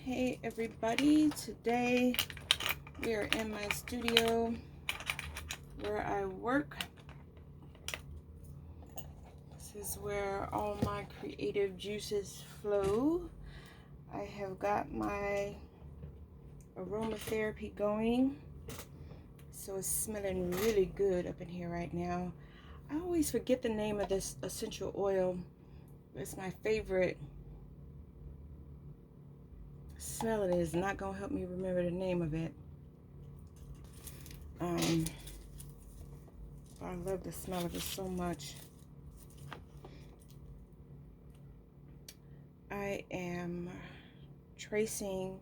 Hey everybody, today we are in my studio where I work. This is where all my creative juices flow. I have got my aromatherapy going, so it's smelling really good up in here right now. I always forget the name of this essential oil. It's my favorite. Smelling is not gonna help me remember the name of it. I love the smell of it so much. I am tracing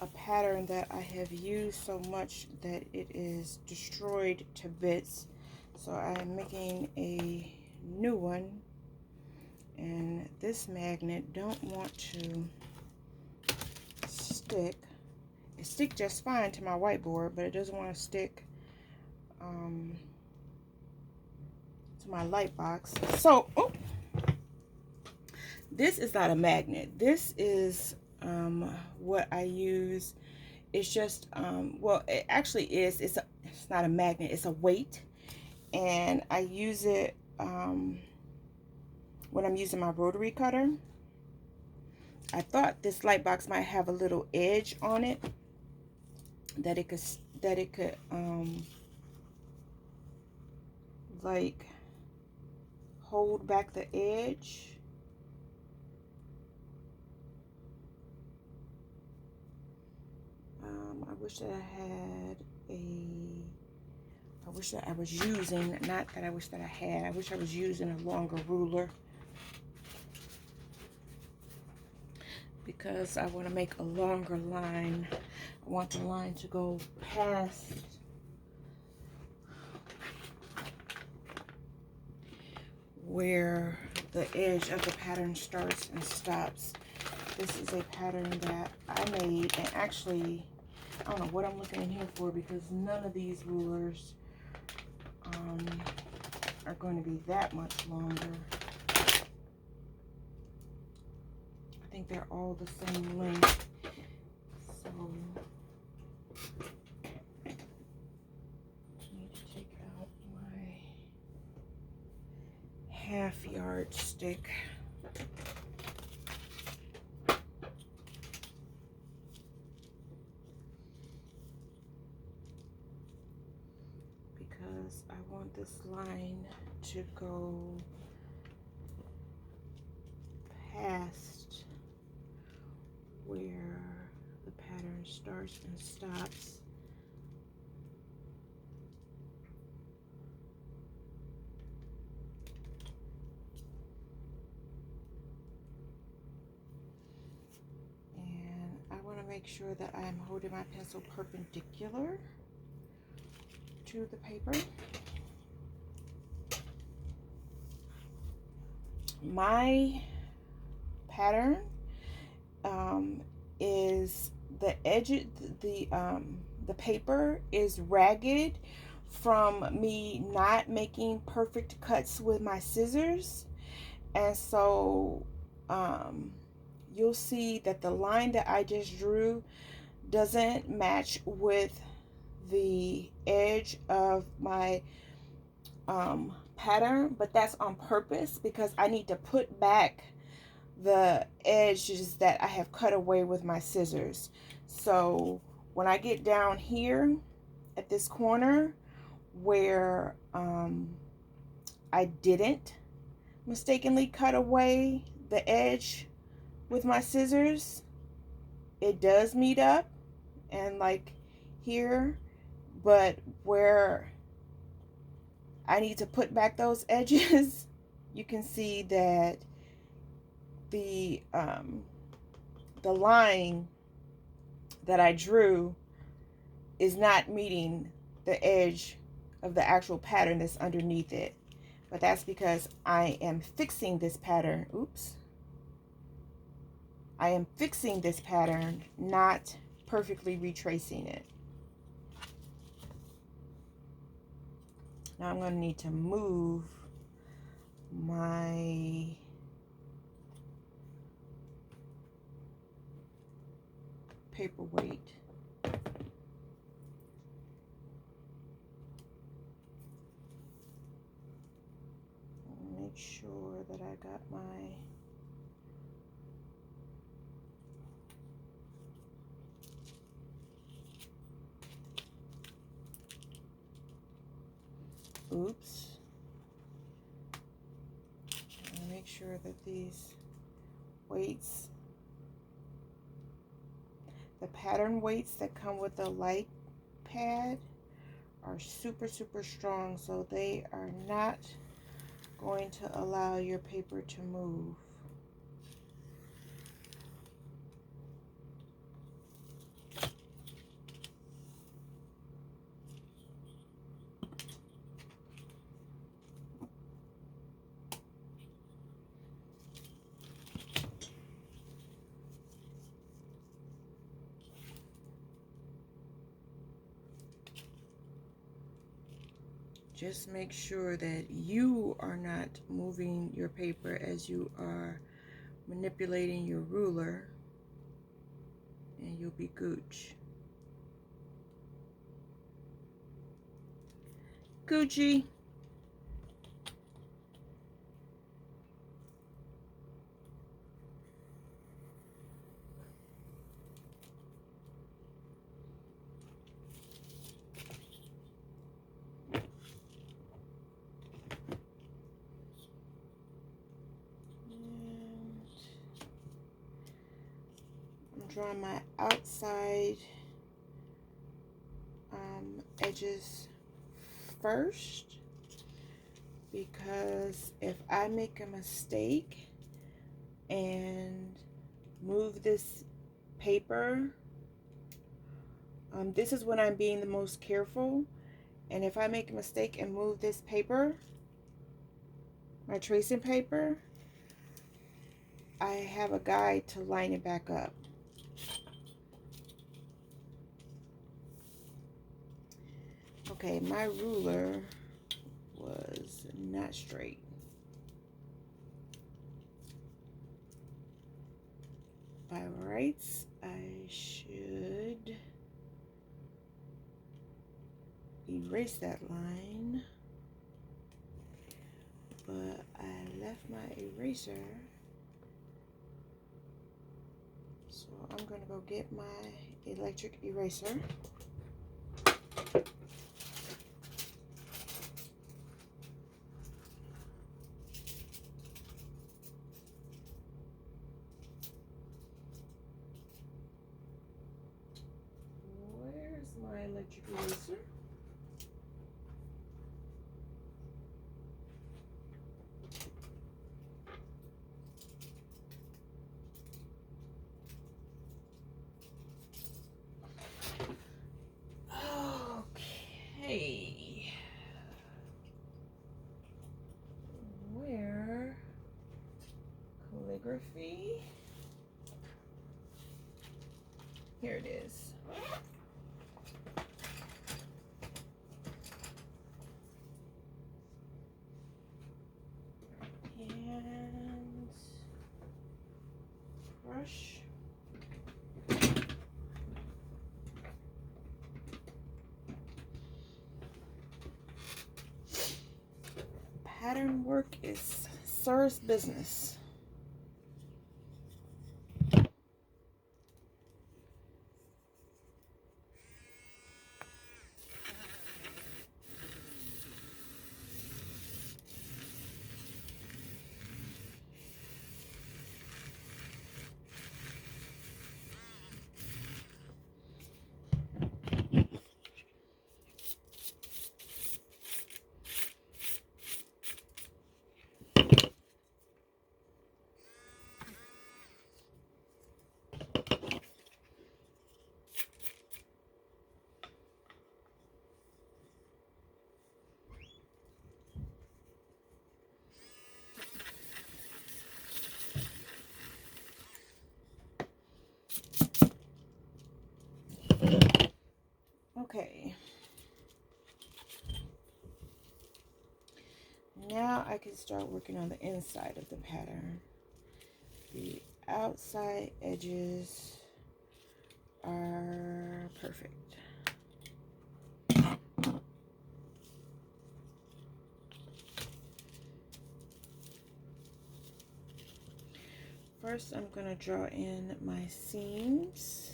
a pattern that I have used so much that it is destroyed to bits. So I am making a new one, and this magnet don't want to stick. It sticks just fine to my whiteboard, but it doesn't want to stick to my light box. So this is not a magnet. This is what I use. It's just well, it actually is. It's not a magnet. It's a weight, and I use it when I'm using my rotary cutter. I thought this light box might have a little edge on it that it could like hold back the edge. I wish that I had I wish that I was using, not that I wish that I had, I wish I was using a longer ruler, because I want to make a longer line. I want the line to go past where the edge of the pattern starts and stops. This is a pattern that I made, and actually, I don't know what I'm looking in here for, because none of these rulers are going to be that much longer. I think they're all the same length. So I need to take out my half yardstick. Because I want this line to go past where the pattern starts and stops. And I want to make sure that I'm holding my pencil perpendicular to the paper. My pattern is the edge, the paper is ragged from me not making perfect cuts with my scissors, and so you'll see that the line that I just drew doesn't match with the edge of my pattern, but that's on purpose because I need to put back the edges that I have cut away with my scissors. So when I get down here at this corner where I didn't mistakenly cut away the edge with my scissors, it does meet up, and like here, but where I need to put back those edges, you can see that the line that I drew is not meeting the edge of the actual pattern that's underneath it. But that's because I am fixing this pattern. Oops. I am fixing this pattern, not perfectly retracing it. Now I'm going to need to move my paperweight. Make sure that I got my oops. Make sure that these weights, the pattern weights that come with the light pad, are super strong, so they are not going to allow your paper to move. Just make sure that you are not moving your paper as you are manipulating your ruler, and you'll be gooch. Gucci. Drawing my outside edges first, because if I make a mistake and move this paper, this is when I'm being the most careful, and if I make a mistake and move this paper, my tracing paper, I have a guide to line it back up. Okay, my ruler was not straight. By rights, I should erase that line, but I left my eraser, so I'm gonna go get my electric eraser. My electric eraser. Okay. Where calligraphy? Here it is. And brush. Pattern work is Sir's business. Okay. Now I can start working on the inside of the pattern. The outside edges are perfect. First, I'm going to draw in my seams.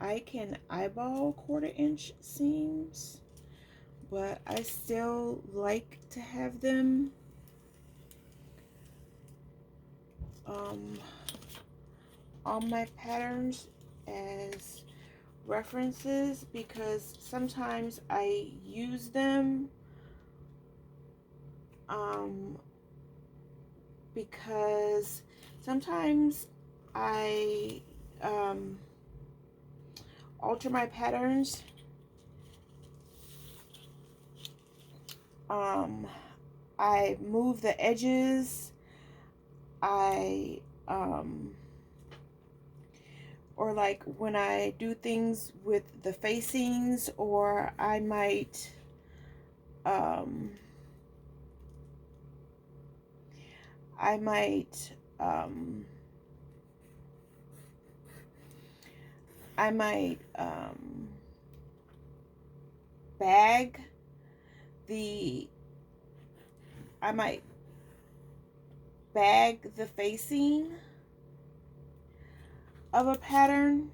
I can eyeball 1/4 inch seams, but I still like to have them on my patterns as references, because sometimes I use them because sometimes I alter my patterns. I move the edges. Or like when I do things with the facings, or I might bag the facing of a pattern.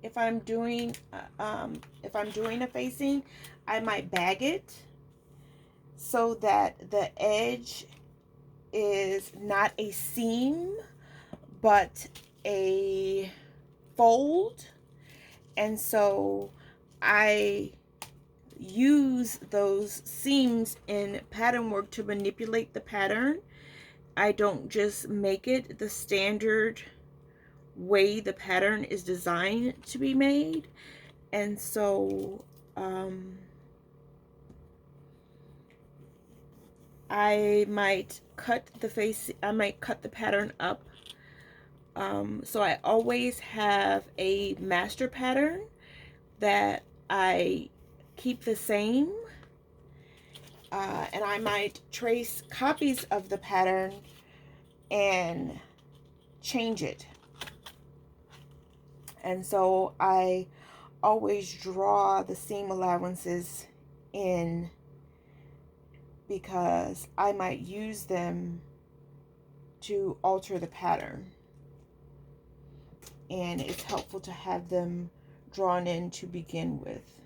If I'm doing a facing, I might bag it so that the edge is not a seam but a fold. And so I use those seams in pattern work to manipulate the pattern. I don't just make it the standard way the pattern is designed to be made. And so I might cut the pattern up. So I always have a master pattern that I keep the same, and I might trace copies of the pattern and change it. And so I always draw the seam allowances in, because I might use them to alter the pattern, and it's helpful to have them drawn in to begin with.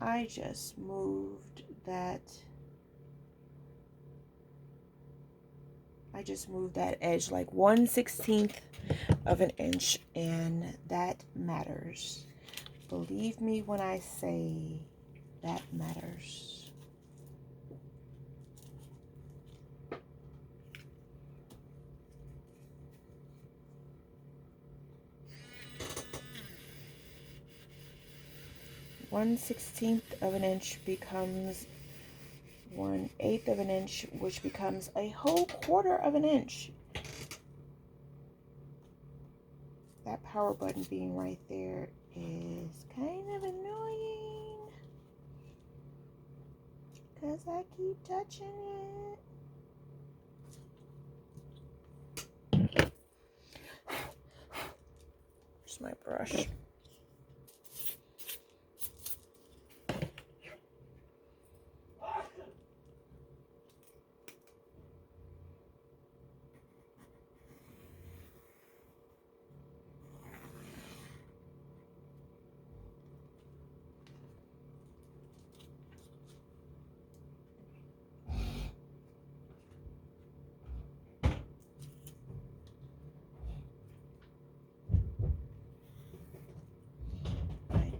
I just moved that edge like 1/16 of an inch, and that matters. Believe me when I say that matters. One 1/16 of an inch becomes 1/8 of an inch, which becomes a whole 1/4 of an inch. That power button being right there is kind of annoying, because I keep touching it. Here's my brush.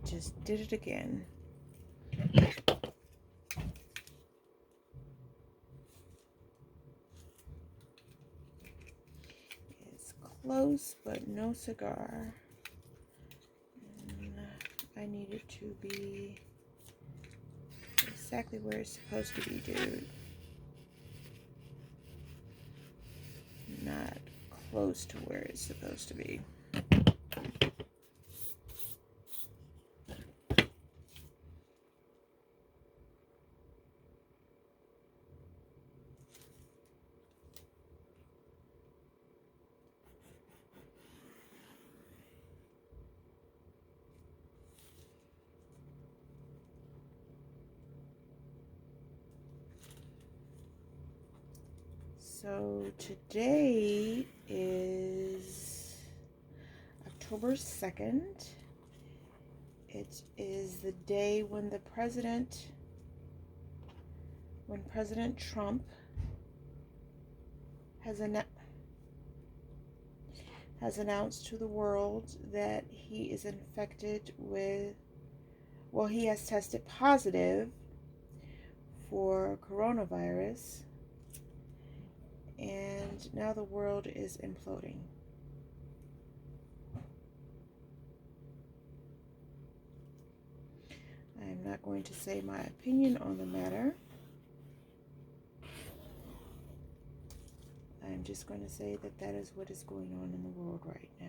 Just did it again. It's close, but no cigar. And I need it to be exactly where it's supposed to be, dude. Not close to where it's supposed to be. So today is October 2nd. It is the day when President Trump has announced to the world that he is infected with, well, he has tested positive for coronavirus, and now the world is imploding. I am not going to say my opinion on the matter. I'm just going to say that that is what is going on in the world right now.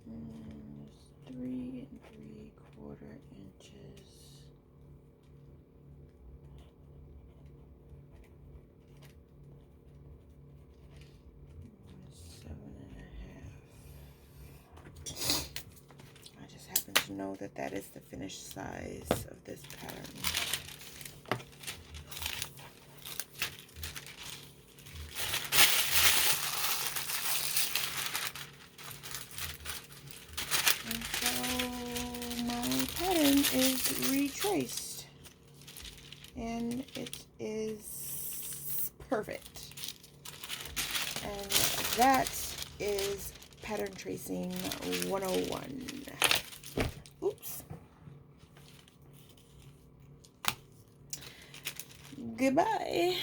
There's 3 3/4 inches. Seven and a half. I just happen to know that that is the finished size of this pattern. Is retraced, and it is perfect, and that is pattern tracing 101. Oops. Goodbye.